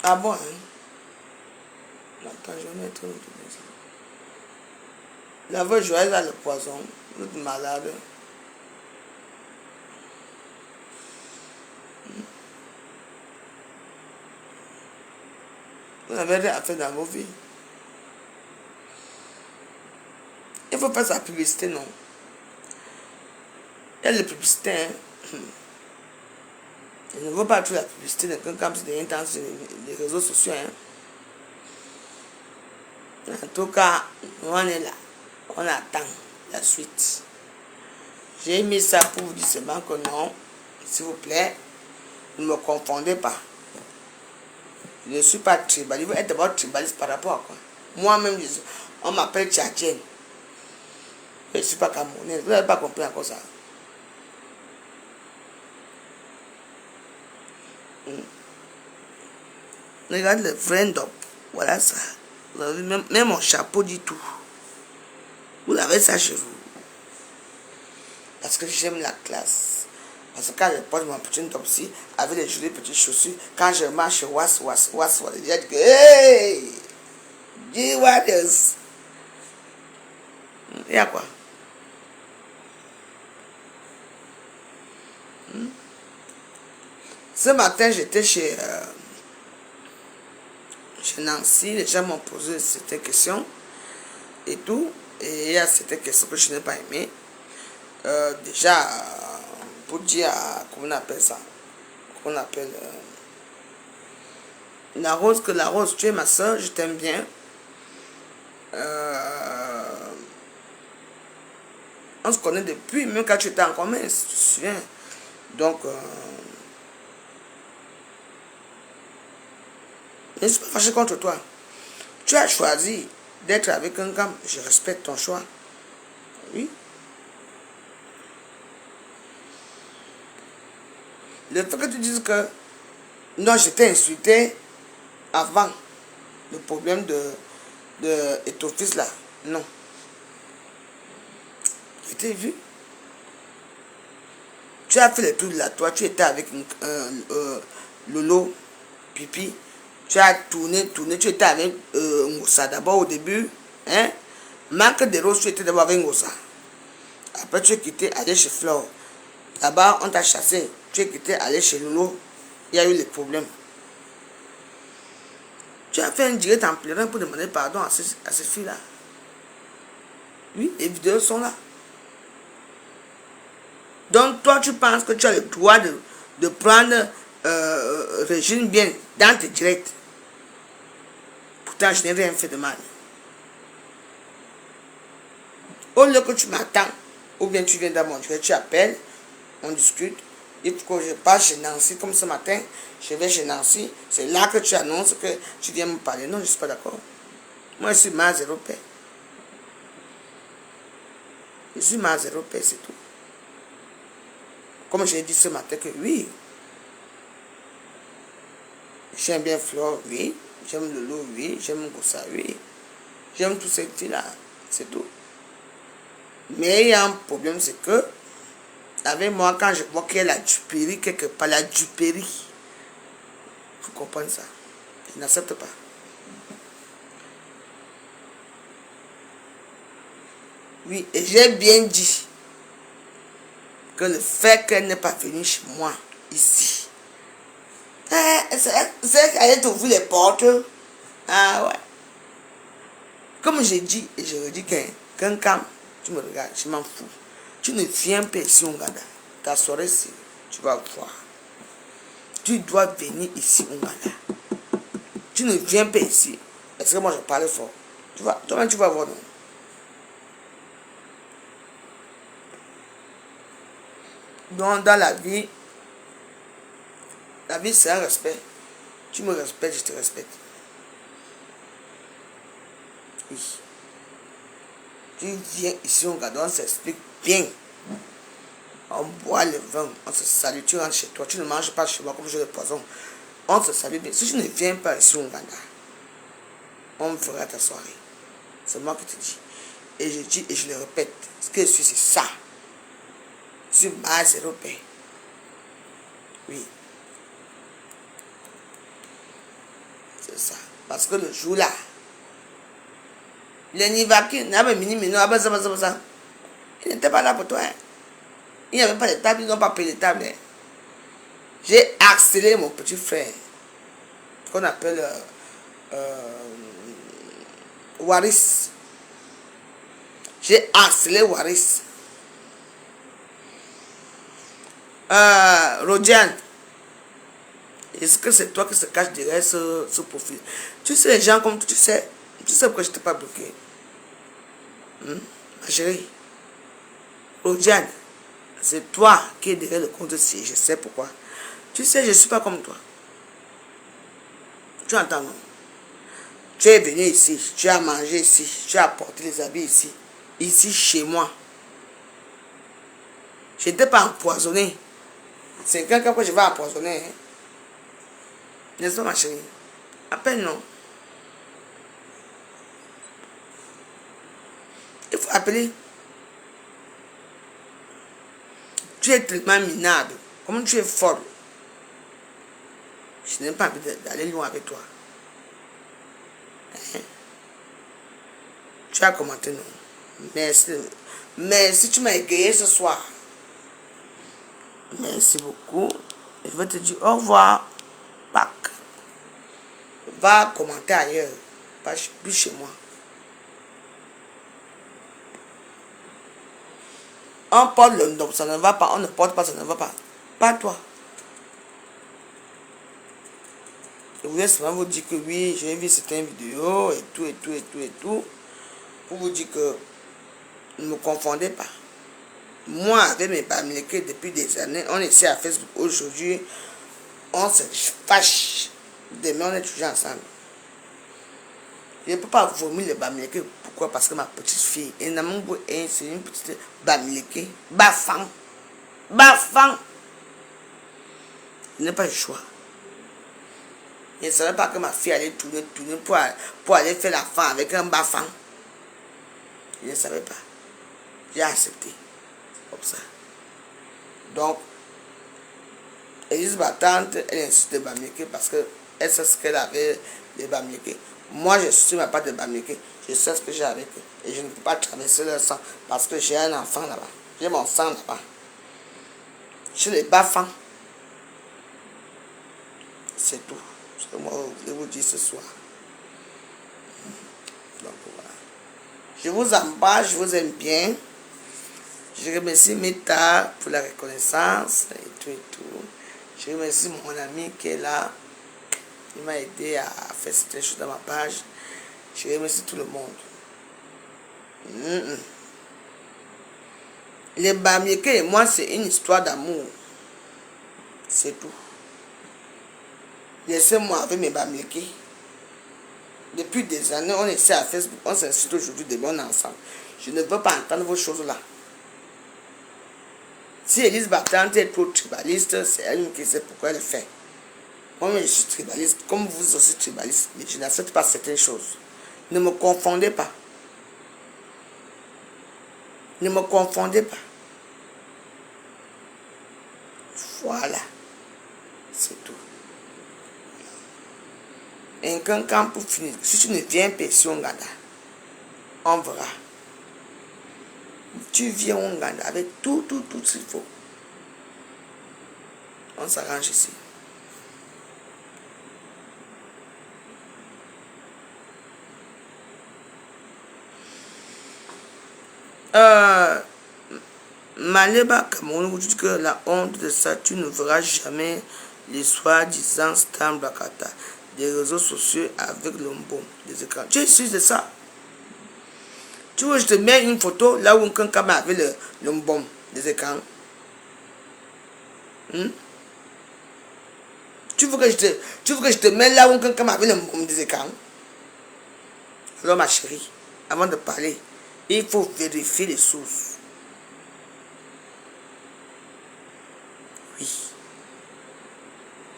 Ah bon, hein? Attends, je vais mettre une ça. La veuve joyeuse a le poisson. Vous êtes malade. Vous n'avez rien à faire dans vos vies. Il faut faire sa publicité, non? Il y a les publicités, hein? Je ne veux pas toute la publicité de quelqu'un qui est dans les réseaux sociaux, hein? En tout cas, on est là. On attend la suite. J'ai mis ça pour vous dire seulement que non, s'il vous plaît, ne me confondez pas. Je ne suis pas tribaliste. Il faut être d'abord tribaliste par rapport à quoi? Moi-même, on m'appelle tchadjienne. Je ne suis pas camerounaise. Vous n'avez pas compris encore ça. Regarde le vrai Ndop. Voilà ça. Vous avez même mon chapeau dit tout. Vous avez ça chez vous. Parce que j'aime la classe. Parce que quand je porte mon petit Ndopsi avec les jolies petites chaussures, quand je marche, was, je dis que hey! Dis what else? Il y a quoi? Ce matin, j'étais chez Nancy. Les gens m'ont posé cette question et tout. Et il y a certaines questions que je n'ai pas aimées. Déjà, pour dire, comment on appelle ça? Comment on appelle la rose, que la rose, tu es ma soeur, je t'aime bien. On se connaît depuis, même quand tu étais en commerce, tu te souviens. Donc, je ne suis pas fâché contre toi. Tu as choisi d'être avec un gars, je respecte ton choix. Oui. Le fait que tu dises que non, je t'ai insulté avant le problème de ton fils là. Non. Je t'ai vu. Tu as fait le tour de la toi, tu étais avec Lolo, Pipi. Tu as tourné, tu étais avec Ngossa d'abord au début. Hein? Manque de rose, tu étais d'abord avec Ngossa. Après, tu es quitté, allé chez Flore. Là-bas, on t'a chassé. Tu es quitté, allé chez Lolo. Il y a eu les problèmes. Tu as fait un direct en pleurant pour demander pardon à ces filles-là. Oui, les vidéos sont là. Donc, toi, tu penses que tu as le droit de prendre Régine bien dans tes directs. Pourtant, je n'ai rien fait de mal. Au lieu que tu m'attends, ou bien tu viens dans mon direct, tu appelles, on discute. Il faut que je passe chez Nancy, comme ce matin, je vais chez Nancy. C'est là que tu annonces que tu viens me parler. Non, je ne suis pas d'accord. Moi, je suis ma zéro paix. Je suis ma zéro paix, c'est tout. Comme je l'ai dit ce matin que oui, j'aime bien Flore, oui. J'aime Lolo, oui. J'aime Ngossa, oui. J'aime tous ces filles-là. C'est tout. Mais il y a un problème, c'est que, avec moi, quand je vois qu'il y a la duperie quelque part, la duperie, vous comprenez ça? Je n'accepte pas. Oui, et j'ai bien dit que le fait qu'elle n'est pas venue chez moi, ici, c'est qu'elle t'ouvrir les portes. Ah ouais. Comme j'ai dit, et je redis qu'un camp, tu me regardes, je m'en fous. Tu ne viens pas ici, Ouganda. Ta soirée, c'est, tu vas voir. Tu dois venir ici, Ouganda. Tu ne viens pas ici. Est-ce que moi je parle fort? Tu vois, toi-même tu vas voir, non? Donc, dans la vie c'est un respect. Tu me respectes, je te respecte. Oui. Tu viens ici, on s'explique bien. On boit le vin, on se salue, tu rentres chez toi, tu ne manges pas chez moi comme je le poison. On se salue bien. Si tu ne viens pas ici, on fera ta soirée. C'est moi qui te dis. Et je dis et je le répète. Ce que je suis, c'est ça. Je suis ma zéro paix. Oui. C'est ça. Parce que le jour là, les Nivaki, il n'était pas là pour toi. Hein. Il n'y avait pas de table, ils n'ont pas payé de table. Hein. J'ai accéléré mon petit frère, qu'on appelle Waris. J'ai accéléré Waris. Rodian, est-ce que c'est toi qui se cache derrière ce profil? Tu sais, les gens comme tu sais pourquoi je ne t'ai pas bloqué. Ma chérie, Rodian, C'est toi qui es derrière le compte-ci. Je sais pourquoi. Tu sais, je ne suis pas comme toi. Tu entends, non? Tu es venu ici, tu as mangé ici, tu as apporté les habits ici. Ici, chez moi. Je n'étais pas empoisonné. C'est quelqu'un que je vais empoisonner. Hein? N'est-ce pas, ma chérie? À peine, non. Il faut appeler. Tu es tellement minable. Comment tu es folle. Je n'ai pas envie d'aller loin avec toi. Hein? Tu as commenté, non? Merci. Merci, tu m'as égayé ce soir. Merci beaucoup. Je vais te dire au revoir. Pâques. Va commenter ailleurs. Pas plus chez moi. On porte le nom, ça ne va pas. On ne porte pas, ça ne va pas. Pas toi. Je voulais seulement vous dire que oui, j'ai vu certaines vidéos et tout, et tout, et tout, et tout. Pour vous dire que ne me confondez pas. Moi, avec mes bamilekés depuis des années, on est ici à Facebook aujourd'hui, on se fâche. Demain, on est toujours ensemble. Je ne peux pas vomir les bamilekés. Pourquoi? Parce que ma petite fille, c'est une petite bamileke. Bafang. Bafang. Je n'ai pas le choix. Je ne savais pas que ma fille allait tourner pour aller faire l'enfant avec un bafang. Je ne savais pas. J'ai accepté. Comme ça. Donc, Élise Battante, elle insiste de bamileke parce qu'elle sait ce qu'elle avait de bamileke. Moi, je suis ma part de bamileke. Je sais ce que j'ai avec eux. Et je ne peux pas traverser leur sang parce que j'ai un enfant là-bas. J'ai mon sang là-bas. Je suis les bafans. C'est tout. Ce que moi, je vais vous dire ce soir. Donc, voilà. Je vous embrasse, je vous aime bien. Je remercie Meta pour la reconnaissance et tout et tout. Je remercie mon ami qui est là. Il m'a aidé à faire certaines choses dans ma page. Je remercie tout le monde. Les bamileke et moi, c'est une histoire d'amour. C'est tout. Laissez-moi avec mes bamileke. Depuis des années, on est ici à Facebook, on s'inscrit aujourd'hui de bon ensemble. Je ne veux pas entendre vos choses là. Si Élise Battante est trop tribaliste, c'est elle qui sait pourquoi elle le fait. Moi, je suis tribaliste, comme vous aussi tribaliste, mais je n'accepte pas certaines choses. Ne me confondez pas. Ne me confondez pas. Voilà. C'est tout. Et quand pour finir, si tu ne viens pas ici au Ouganda, on verra. Tu viens au Ouganda avec tout ce qu'il faut. On s'arrange ici. Maleba Cameroun vous dit que la honte de ça, tu ne verras jamais les soi-disant Stan Blakata des réseaux sociaux avec l'ombon des écrans. Tu es sûr de ça? Tu veux que je te mets une photo là où quelqu'un avait l'ombon des écrans? Tu veux que je te mette là où quelqu'un avait l'ombon des écrans? Alors ma chérie, avant de parler, il faut vérifier les sources. Oui.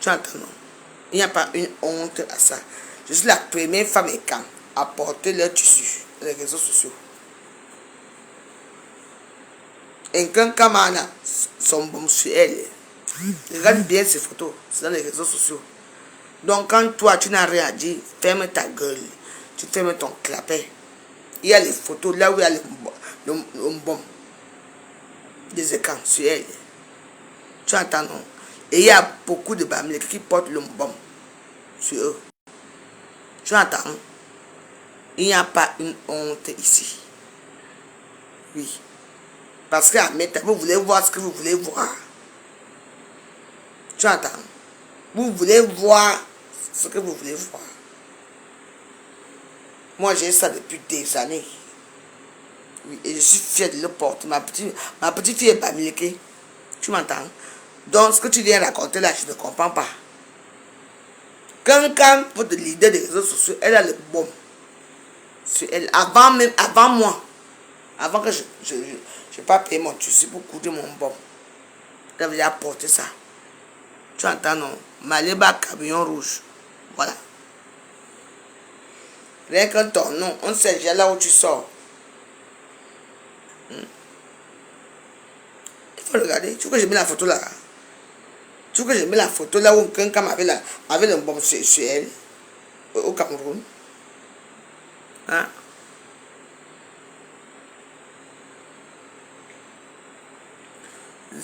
Tu entends, non? Il n'y a pas une honte à ça. Je suis la première femme et camp à porter leur tissu dans les réseaux sociaux. Et quand Kamana sont bons sur elle, regarde bien ces photos, c'est dans les réseaux sociaux. Donc quand toi tu n'as rien à dire, ferme ta gueule, tu fermes ton clapet. Il y a les photos là où il y a le bon des écrans sur elle. Tu entends, non? Et il y a beaucoup de bamilekés qui portent le bon sur eux. Tu entends? Il n'y a pas une honte ici. Oui. Parce qu'à Meta, vous voulez voir ce que vous voulez voir. Tu entends? Vous voulez voir ce que vous voulez voir. Moi, j'ai ça depuis des années. Oui, et je suis fier de le porter. Ma petite fille est bamilekée. Tu m'entends? Donc, ce que tu viens raconter là, je ne comprends pas. Quand votre leader des réseaux sociaux, elle a le bon sur elle, avant moi, avant que je n'ai pas payé mon tissu pour coudre mon bon, elle avait apporté ça. Tu entends, non? Maleba camion rouge. Voilà. Rien que ton nom, on sait déjà là où tu sors. Il faut regarder. Tu veux que j'ai mis la photo là? Tu veux que j'ai mis la photo là où quelqu'un avait le bombe sur elle, au Cameroun? Hein?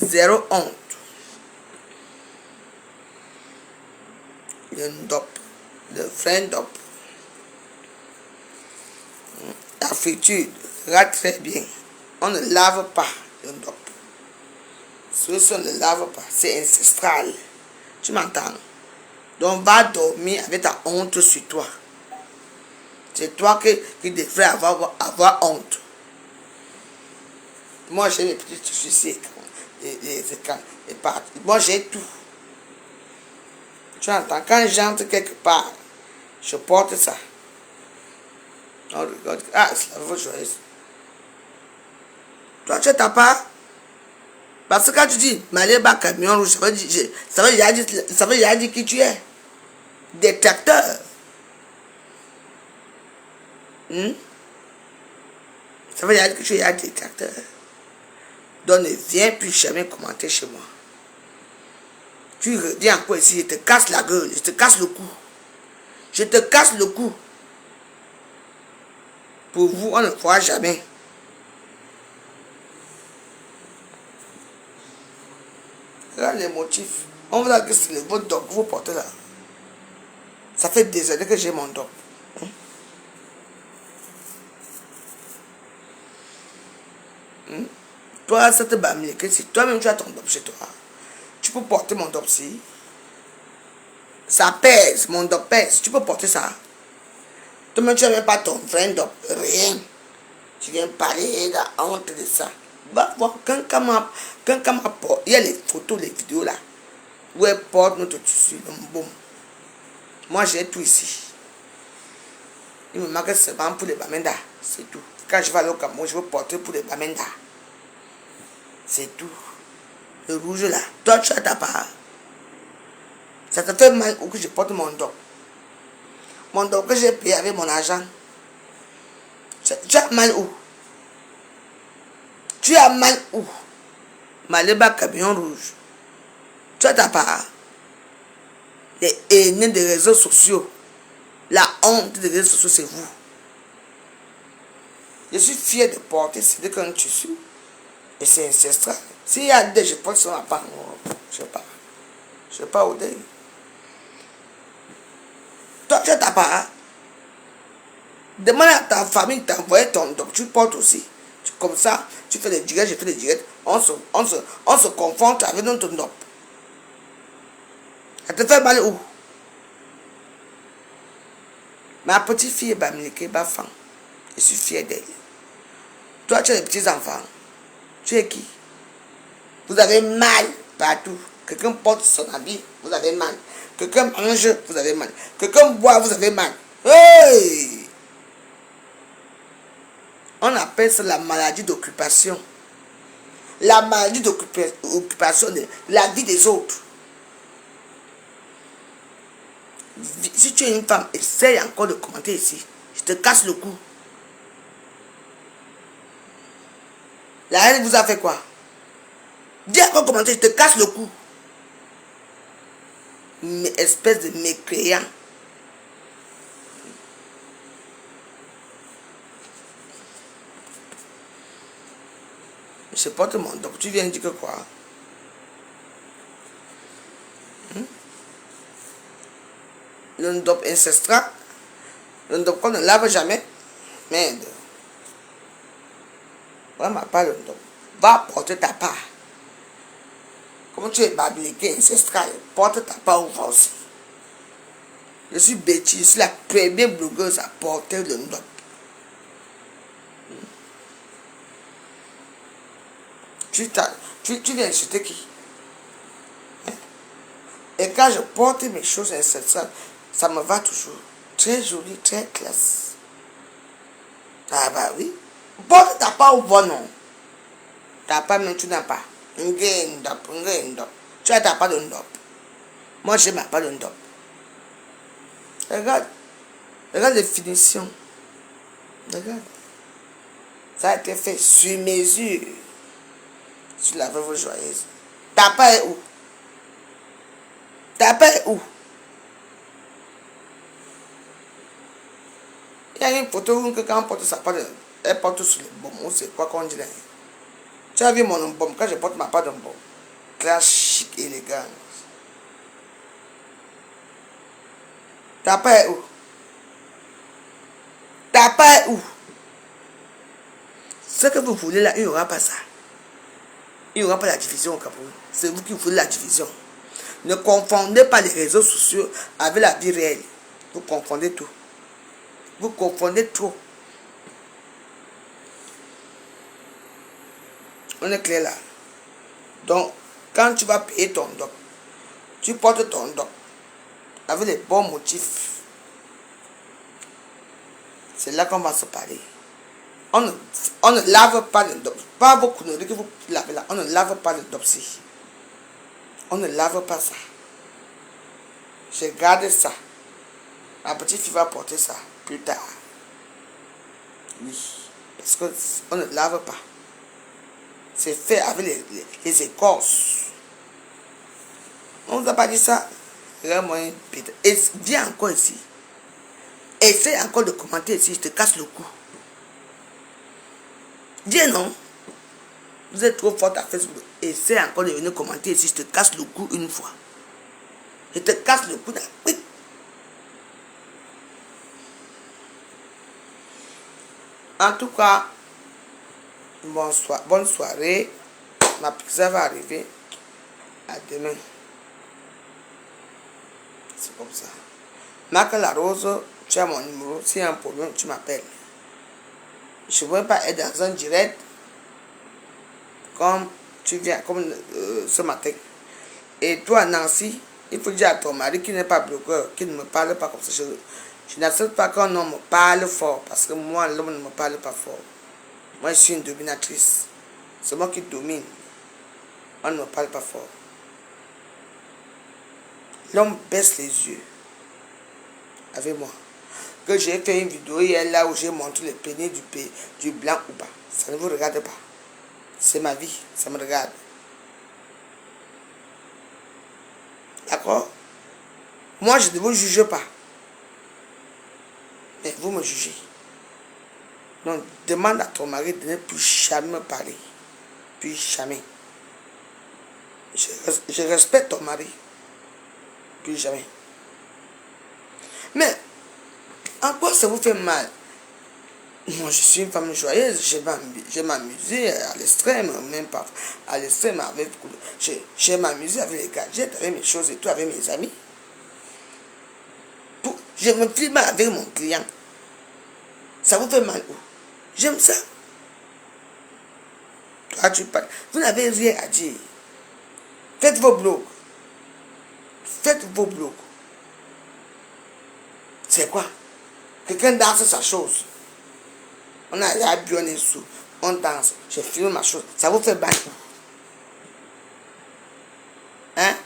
Zéro honte. Le ndop, le vrai ndop. La friture va très bien. On ne lave pas le ndop. On ne lave pas, c'est ancestral. Tu m'entends? Donc va dormir avec ta honte sur toi. C'est toi qui devrais avoir honte. Moi j'ai mes petits suicides, moi j'ai tout. Tu entends? Quand j'entre quelque part, je porte ça. On regarde. Ah, c'est la voix joyeuse. Toi, tu t'as pas? Parce que quand tu dis Maleba camion rouge, ça veut déjà dire qui tu es. Détracteur. Ça veut dire que tu es un détracteur. Donc ne viens plus jamais commenter chez moi. Tu reviens encore ici, je te casse la gueule, je te casse le cou. Je te casse le cou. Pour vous, on ne fera jamais. Regarde les motifs. On vous a dit que c'est le votre dog que vous portez là. Ça fait des années que j'ai mon dog. Toi, ça te bat que si toi-même tu as ton dog chez toi, tu peux porter mon dog si. Ça pèse, mon dog pèse. Tu peux porter ça. Toi-même tu n'as même pas ton vrai dog. Rien. Tu viens parler de la honte de ça. Va voir, quand m'a porté, il y a les photos, les vidéos là, où elle porte notre tissu, bon. Moi j'ai tout ici. Il me manque seulement pour les Bamenda, c'est tout. Quand je vais aller au Cameroun, je veux porter pour les Bamenda. C'est tout. Le rouge là, toi tu as ta part. Ça te fait mal ou que je porte mon dos. Mon dos que j'ai payé avec mon argent. Tu as mal où? Tu as mal où? Maleba camion rouge. Tu as ta part. Les haineux des réseaux sociaux. La honte des réseaux sociaux, c'est vous. Je suis fier de porter c'est qu'un tissu. Et c'est ancestral. S'il y a des, je porte sur ma part. Je sais pas. Je sais pas où d'ailleurs. Toi, tu as ta part. Demande à ta famille de t'envoyer ton doc. Tu portes aussi. Comme ça, tu fais les directs, je fais les directs. On se confronte avec notre doc. Elle te fait mal où? Ma petite fille est bamileke, bafan. Je suis fier d'elle. Toi, tu as des petits enfants. Tu es qui? Vous avez mal partout. Quelqu'un porte son habit, vous avez mal. Quelqu'un mange, vous avez mal. Quelqu'un boit, vous avez mal. Hey! On appelle ça la maladie d'occupation. La maladie d'occupation de la vie des autres. Si tu es une femme, essaye encore de commenter ici. Je te casse le cou. La haine vous a fait quoi? Dis encore commenter, je te casse le cou. Mais espèce de mécréant. Je porte mon dos. Tu viens dire que quoi? Le ndop ancestral. Le ndop qu'on ne lave jamais. Merde. Vraiment pas le ndop. Va porter ta part. Comme tu es babiliqué ancestral, porte ta part au aussi. Je suis Betty, je suis la première blogueuse à porter le ndop. Tu viens insulter qui? Et quand je porte mes choses ancestrales, ça me va toujours. Très joli, très classe. Ah bah oui. Porte ta part au bon nom. Ta part, mais tu n'as pas. Tu as ta part de ndop. Moi, j'ai ma part de ndop. Regarde. Regarde les finitions. Regarde. Ça a été fait sur mesure. Sur la veuve joyeuse. Ta part est où? Ta part est où? Il y a une photo où quand on porte sa part, elle porte sur le baume. C'est quoi qu'on dit là? Tu as vu mon baume quand je porte ma part de baume. Classe chic, élégant. Ta part est où? Ta part est où? Ce que vous voulez là, il n'y aura pas ça. Il n'y aura pas la division au Cameroun. C'est vous qui voulez la division. Ne confondez pas les réseaux sociaux avec la vie réelle. Vous confondez tout. Vous confondez trop. On est clair là. Donc, quand tu vas payer ton doc, tu portes ton doc avec les bons motifs. C'est là qu'on va se parler. On ne lave pas le doc. Pas vos conneries que vous lavez là. On ne lave pas le dopsy. On ne lave pas ça. Je garde ça. Ma petite fille va porter ça plus tard. Oui. Parce qu'on ne lave pas. C'est fait avec les écorces. On ne vous a pas dit ça. Et viens encore ici. Essaie encore de commenter ici. Je te casse le cou. Viens non. Vous êtes trop forte à Facebook. Essaie encore de venir commenter ici. Je te casse le cou une fois. Je te casse le cou. Oui. En tout cas, bonsoir, bonne soirée. Ma pizza va arriver. À demain. C'est comme ça. Marc la Rose, tu as mon numéro. S'il y a un problème, tu m'appelles. Je ne veux pas être dans un direct comme tu viens, comme ce matin. Et toi, Nancy, il faut dire à ton mari qui n'est pas bloqueur, qui ne me parle pas comme ça. Je n'accepte pas qu'un homme me parle fort, parce que moi, l'homme ne me parle pas fort. Moi, je suis une dominatrice. C'est moi qui domine. On ne me parle pas fort. L'homme baisse les yeux avec moi. Que j'ai fait une vidéo hier là où j'ai montré le pénis du blanc ou pas. Ça ne vous regarde pas. C'est ma vie, ça me regarde. D'accord? Moi, je ne vous juge pas. Mais vous me jugez. Donc, demande à ton mari de ne plus jamais me parler. Plus jamais. Je respecte ton mari. Plus jamais. Mais, en quoi ça vous fait mal? Moi, je suis une femme joyeuse. J'ai m'amusé à l'extrême, même pas à l'extrême. J'ai m'amusé avec les gadgets, avec mes choses et tout, avec mes amis. Je me filme avec mon client. Ça vous fait mal où? J'aime ça. Toi, tu parles. Vous n'avez rien à dire. Faites vos blogs. Faites vos blogs. C'est quoi? Quelqu'un danse sa chose. On a la bionné sous. On danse. Je filme ma chose. Ça vous fait mal où? Hein?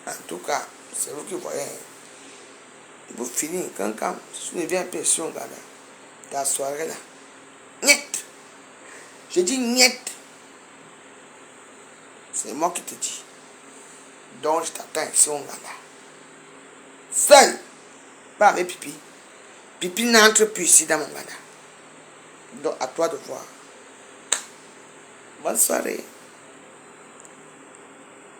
En tout cas, c'est vous qui voyez. Vous finissez, quand je ne viens pas sur la soirée là. Niet! Je dis niet! C'est moi qui te dis. Donc je t'attends ici au Ghana. Seul! Pas avec Pipi. Pipi n'entre plus ici dans mon Ghana. Donc à toi de voir. Bonne soirée.